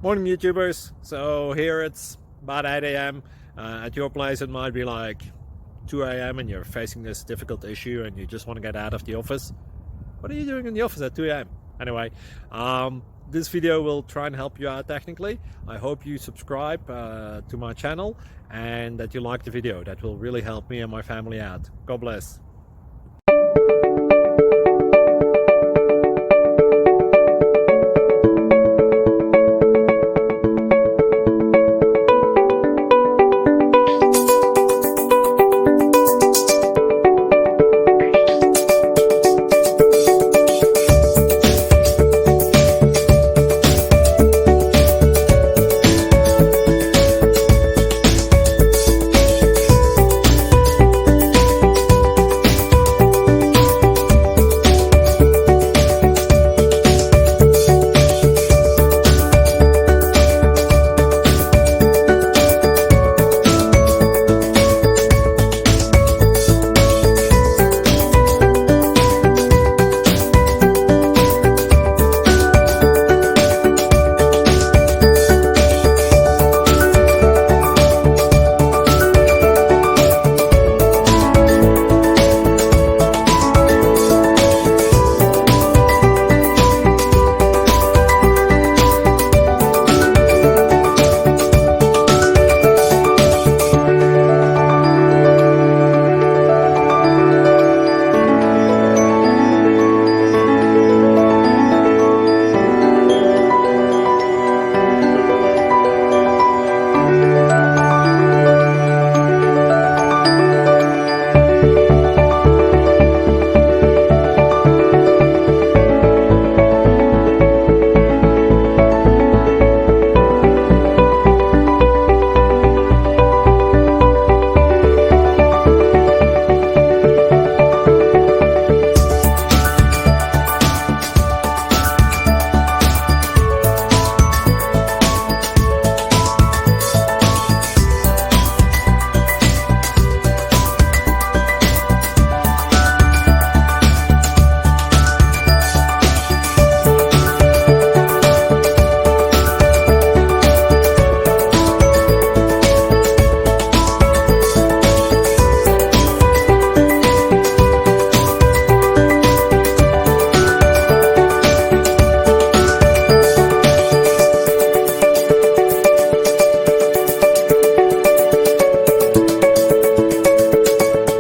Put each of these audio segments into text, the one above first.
Morning YouTubers. So here it's about 8 a.m. At your place it might be like 2 a.m. and you're facing this difficult issue and you just want to get out of the office. What are you doing in the office at 2 a.m.? Anyway, this video will try and help you out technically. I hope you subscribe to my channel and that you like the video. That will really help me and my family out. God bless.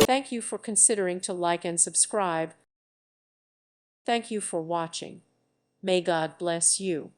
Thank you for considering to like and subscribe. Thank you for watching. May God bless you.